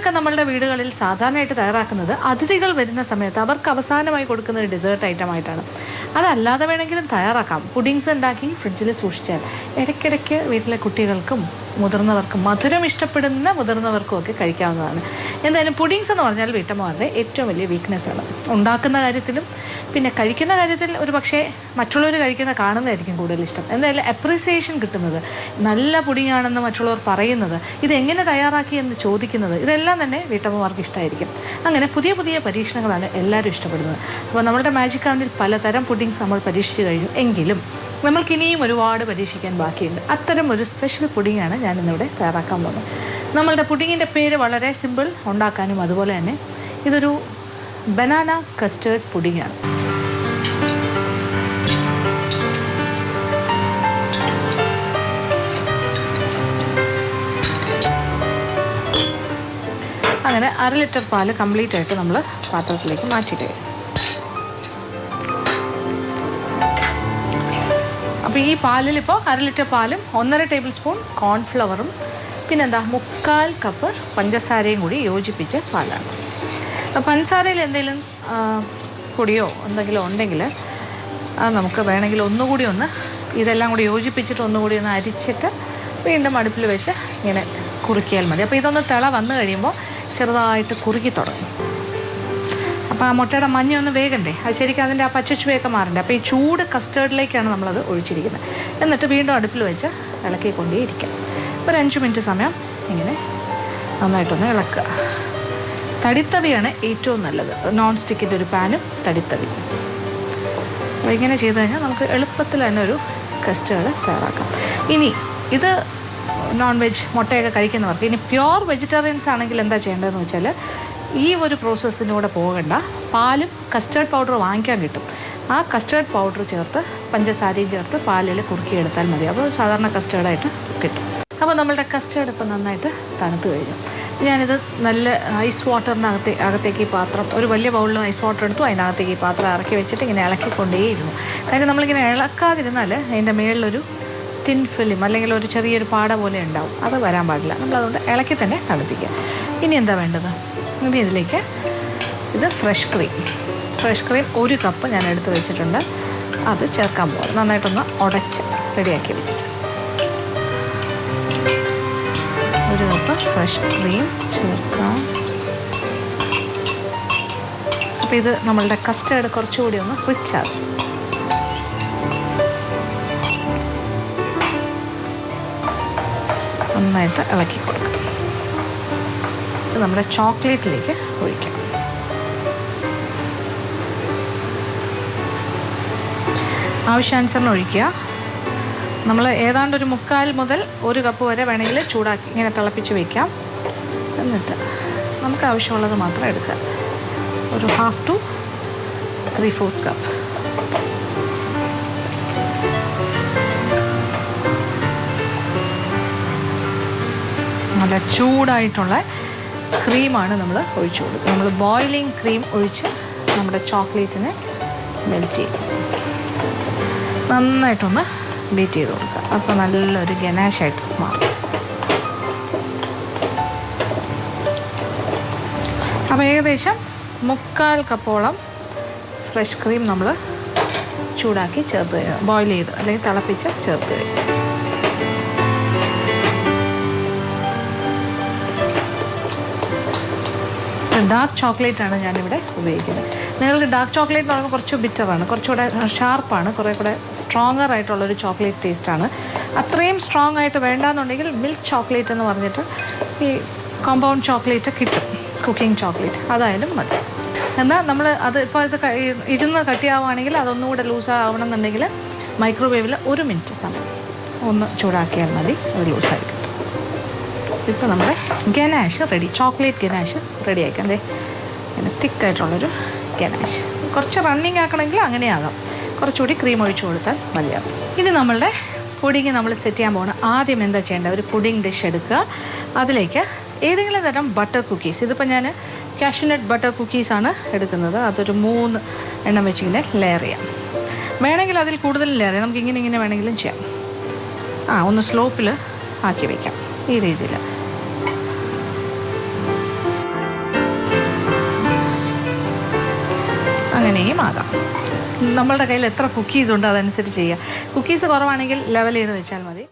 പുഡിങ്സൊക്കെ നമ്മളുടെ വീടുകളിൽ സാധാരണയായിട്ട് തയ്യാറാക്കുന്നത് അതിഥികൾ വരുന്ന സമയത്ത് അവർക്ക് അവസാനമായി കൊടുക്കുന്ന ഒരു ഡെസേർട്ട് ഐറ്റമായിട്ടാണ്. അതല്ലാതെ വേണമെങ്കിലും തയ്യാറാക്കാം. പുഡിങ്സ് ഉണ്ടാക്കി ഫ്രിഡ്ജിൽ സൂക്ഷിച്ചാൽ ഇടയ്ക്കിടയ്ക്ക് വീട്ടിലെ കുട്ടികൾക്കും മുതിർന്നവർക്കും മധുരം ഇഷ്ടപ്പെടുന്ന മുതിർന്നവർക്കും ഒക്കെ കഴിക്കാവുന്നതാണ്. എന്തായാലും പുഡിങ്സ് എന്ന് പറഞ്ഞാൽ വീട്ടമ്മമാരുടെ ഏറ്റവും വലിയ വീക്ക്നെസ്സാണ്. ഉണ്ടാക്കുന്ന കാര്യത്തിലും പിന്നെ കഴിക്കുന്ന കാര്യത്തിൽ ഒരു പക്ഷേ മറ്റുള്ളവർ കഴിക്കുന്ന കാണുന്നതായിരിക്കും കൂടുതൽ ഇഷ്ടം. എന്തായാലും അപ്രീസിയേഷൻ കിട്ടുന്നത്, നല്ല പുഡിംഗ് ആണെന്ന് മറ്റുള്ളവർ പറയുന്നത്, ഇതെങ്ങനെ തയ്യാറാക്കി എന്ന് ചോദിക്കുന്നത്, ഇതെല്ലാം തന്നെ വീട്ടമ്മമാർക്ക് ഇഷ്ടമായിരിക്കും. അങ്ങനെ പുതിയ പുതിയ പരീക്ഷണങ്ങളാണ് എല്ലാവരും ഇഷ്ടപ്പെടുന്നത്. അപ്പോൾ നമ്മുടെ മാജിക് കാർണിൽ പലതരം പുഡിങ്സ് നമ്മൾ പരീക്ഷിച്ച് കഴിഞ്ഞു. എങ്കിലും നമ്മൾക്കിനിയും ഒരുപാട് പരീക്ഷിക്കാൻ ബാക്കിയുണ്ട്. അത്തരം ഒരു സ്പെഷ്യൽ പുഡിങ്ങാണ് ഞാനിന്നിവിടെ തയ്യാറാക്കാൻ പോകുന്നത്. നമ്മളുടെ പുഡിങ്ങിൻ്റെ പേര് വളരെ സിമ്പിൾ, ഉണ്ടാക്കാനും അതുപോലെ തന്നെ ഇതൊരു ബനാന കസ്റ്റേർഡ് പുഡിങ്ങാണ്. അങ്ങനെ 1/2 ലിറ്റർ പാല് കംപ്ലീറ്റ് ആയിട്ട് നമ്മൾ പാത്രത്തിലേക്ക് മാറ്റി കഴിയും. അപ്പോൾ ഈ പാലിലിപ്പോൾ 1/2 ലിറ്റർ പാലും 1.5 ടേബിൾ സ്പൂൺ കോൺഫ്ലവറും പിന്നെന്താ 3/4 കപ്പ് പഞ്ചസാരയും കൂടി യോജിപ്പിച്ച പാലാണ്. അപ്പോൾ പഞ്ചസാരയിൽ എന്തെങ്കിലും പൊടിയോ എന്തെങ്കിലും ഉണ്ടെങ്കിൽ അത് നമുക്ക് വേണമെങ്കിൽ ഒന്നുകൂടി ഇതെല്ലാം കൂടി യോജിപ്പിച്ചിട്ട് ഒന്നുകൂടി അരിച്ചിട്ട് വീണ്ടും അടുപ്പിൽ വെച്ച് ഇങ്ങനെ കുറുക്കിയാൽ മതി. അപ്പോൾ ഇതൊന്ന് തിള വന്നു കഴിയുമ്പോൾ ചെറുതായിട്ട് കുറുക്കി തുടങ്ങും. അപ്പോൾ ആ മുട്ടയുടെ മഞ്ഞ വേഗണ്ടേ, അത് ശരിക്കും അതിൻ്റെ ആ പച്ചച്ചുവയൊക്കെ മാറണ്ടേ. അപ്പോൾ ഈ ചൂട് കസ്റ്റേർഡിലേക്കാണ് നമ്മളത് ഒഴിച്ചിരിക്കുന്നത്. എന്നിട്ട് വീണ്ടും അടുപ്പിൽ വെച്ച് ഇളക്കിക്കൊണ്ടേയിരിക്കാം. ഒരു 5 മിനിറ്റ് സമയം ഇങ്ങനെ നന്നായിട്ടൊന്ന് ഇളക്കുക. തടിത്തവിയാണ് ഏറ്റവും നല്ലത്. നോൺ സ്റ്റിക്കിൻ്റെ ഒരു പാനും തടിത്തവി. അപ്പോൾ ഇങ്ങനെ ചെയ്ത് കഴിഞ്ഞാൽ നമുക്ക് എളുപ്പത്തിൽ തന്നെ ഒരു കസ്റ്റേർഡ് തയ്യാറാക്കാം. ഇനി ഇത് നോൺ വെജ് മുട്ടയൊക്കെ കഴിക്കുന്നവർക്ക്, ഇനി പ്യുവർ വെജിറ്റേറിയൻസ് ആണെങ്കിൽ എന്താ ചെയ്യേണ്ടതെന്ന് വെച്ചാൽ ഈ ഒരു പ്രോസസ്സിനൂടെ പോകണ്ട. പാലും കസ്റ്റേർഡ് പൗഡർ വാങ്ങിക്കാൻ കിട്ടും. ആ കസ്റ്റേർഡ് പൗഡർ ചേർത്ത് പഞ്ചസാരയും ചേർത്ത് പാലിൽ കുറുക്കിയെടുത്താൽ മതി. അപ്പോൾ സാധാരണ കസ്റ്റേർഡായിട്ട് കിട്ടും. അപ്പോൾ നമ്മളുടെ കസ്റ്റേർഡ് ഇപ്പം നന്നായിട്ട് തണുത്ത് കഴിഞ്ഞു. ഞാനിത് നല്ല ഐസ് അകത്തേക്ക് ഈ പാത്രം, ഒരു വലിയ ബൗളിൽ ഐസ് വാട്ടർ എടുത്തു, അതിനകത്തേക്ക് ഈ പാത്രം ഇറക്കി വെച്ചിട്ട് ഇങ്ങനെ ഇളക്കിക്കൊണ്ടേയിരുന്നു. കാര്യം നമ്മളിങ്ങനെ ഇളക്കാതിരുന്നാൽ അതിൻ്റെ മേളിലൊരു തിൻ ഫിലിം അല്ലെങ്കിൽ ഒരു ചെറിയൊരു പാട പോലെ ഉണ്ടാവും. അത് വരാൻ പാടില്ല. നമ്മളതുകൊണ്ട് ഇളക്കി തന്നെ തണുപ്പിക്കുക. ഇനി എന്താ വേണ്ടത്? ഇനി ഇതിലേക്ക് ഫ്രഷ് ക്രീം 1 കപ്പ് ഞാൻ എടുത്ത് വെച്ചിട്ടുണ്ട്. അത് ചേർക്കാൻ പോകും. നന്നായിട്ടൊന്ന് ഉടച്ച് റെഡിയാക്കി വെച്ചിട്ടുണ്ട്. 1 കപ്പ് ഫ്രഷ് ക്രീം ചേർക്കാം. അപ്പോൾ ഇത് നമ്മളുടെ കസ്റ്റേർഡ് കുറച്ചുകൂടി ഒന്ന് റിച്ചാകും. നന്നായിട്ട് ഇളക്കി കൊടുക്കുക. ഇത് നമ്മുടെ ചോക്ലേറ്റിലേക്ക് ഒഴിക്കാം. ആവശ്യാനുസരണം ഒഴിക്കുക. നമ്മൾ ഏതാണ്ട് ഒരു 3/4 മുതൽ 1 കപ്പ് വരെ വേണമെങ്കിൽ ചൂടാക്കി ഇങ്ങനെ തിളപ്പിച്ച് വയ്ക്കാം. എന്നിട്ട് നമുക്ക് ആവശ്യമുള്ളത് മാത്രം എടുക്കുക. ഒരു 1/2 to 3/4 കപ്പ്. നല്ല ചൂടായിട്ടുള്ള ക്രീമാണ് നമ്മൾ ഒഴിച്ചു കൊടുക്കുക. നമ്മൾ ബോയിലിംഗ് ക്രീം ഒഴിച്ച് നമ്മുടെ ചോക്ലേറ്റിനെ മെൽറ്റ് ചെയ്യും. നന്നായിട്ടൊന്ന് ബീറ്റ് ചെയ്ത് കൊടുക്കുക. അപ്പോൾ നല്ലൊരു ഗനാഷായിട്ട് മാറും. അപ്പോൾ ഏകദേശം 3/4 കപ്പോളം ഫ്രഷ് ക്രീം നമ്മൾ ചൂടാക്കി ചേർത്ത് ബോയിൽ ചെയ്ത് അല്ലെങ്കിൽ തിളപ്പിച്ച് ചേർത്ത് കഴിയും. ഡാർക്ക് ചോക്ലേറ്റാണ് ഞാനിവിടെ ഉപയോഗിക്കുന്നത്. നിങ്ങൾക്ക് ഡാർക്ക് ചോക്ലേറ്റ് എന്ന് പറയുമ്പോൾ കുറച്ച് ബിറ്ററാണ്, കുറച്ചുകൂടെ ഷാർപ്പാണ്, കുറേ കൂടെ സ്ട്രോങ്ങർ ആയിട്ടുള്ളൊരു ചോക്ലേറ്റ് ടേസ്റ്റാണ്. അത്രയും സ്ട്രോങ് ആയിട്ട് വേണ്ടാന്നുണ്ടെങ്കിൽ മിൽക്ക് ചോക്ലേറ്റ് എന്ന് പറഞ്ഞിട്ട് ഈ കോമ്പൗണ്ട് ചോക്ലേറ്റ് കിട്ടും, കുക്കിംഗ് ചോക്ലേറ്റ്, അതായാലും മതി. എന്നാൽ നമ്മൾ അത് ഇപ്പോൾ ഇരുന്ന് കട്ടിയാവുകയാണെങ്കിൽ അതൊന്നുകൂടെ ലൂസാവണം എന്നുണ്ടെങ്കിൽ മൈക്രോവേവിൽ 1 മിനിറ്റ് സമയം ഒന്ന് ചൂടാക്കിയാൽ മതി, അത് ലൂസായിരിക്കും. ഇപ്പോൾ നമ്മുടെ ganache ready, chocolate ganache ready ആക്കാം. അതെ, അങ്ങനെ തിക്കായിട്ടുള്ളൊരു ഗനാഷ്. കുറച്ച് റണ്ണിങ് ആക്കണമെങ്കിൽ അങ്ങനെയാകാം, കുറച്ചുകൂടി ക്രീം ഒഴിച്ചു കൊടുത്താൽ മതിയാകും. ഇനി നമ്മളുടെ പുഡിങ് നമ്മൾ സെറ്റ് ചെയ്യാൻ പോകണം. ആദ്യം എന്താ ചെയ്യേണ്ടത്? ഒരു പുഡിങ് ഡിഷ് എടുക്കുക. അതിലേക്ക് ഏതെങ്കിലും തരം ബട്ടർ കുക്കീസ്, ഇതിപ്പോൾ ഞാൻ കാഷ്യൂനട്ട് ബട്ടർ കുക്കീസാണ് എടുക്കുന്നത്. അതൊരു 3 എണ്ണം വെച്ചിങ്ങനെ ലെയർ ചെയ്യാം. വേണമെങ്കിൽ അതിൽ കൂടുതൽ ലെയർ ചെയ്യാം, നമുക്ക് ഇങ്ങനെ വേണമെങ്കിലും ചെയ്യാം. ഒന്ന് സ്ലോപ്പിൽ ആക്കി വയ്ക്കാം. ഈ രീതിയിൽ അങ്ങനെയും ആകാം. നമ്മളുടെ കയ്യിൽ എത്ര കുക്കീസ് ഉണ്ട് അതനുസരിച്ച് ചെയ്യുക. കുക്കീസ് കുറവാണെങ്കിൽ ലെവൽ ചെയ്ത് വെച്ചാൽ മതി.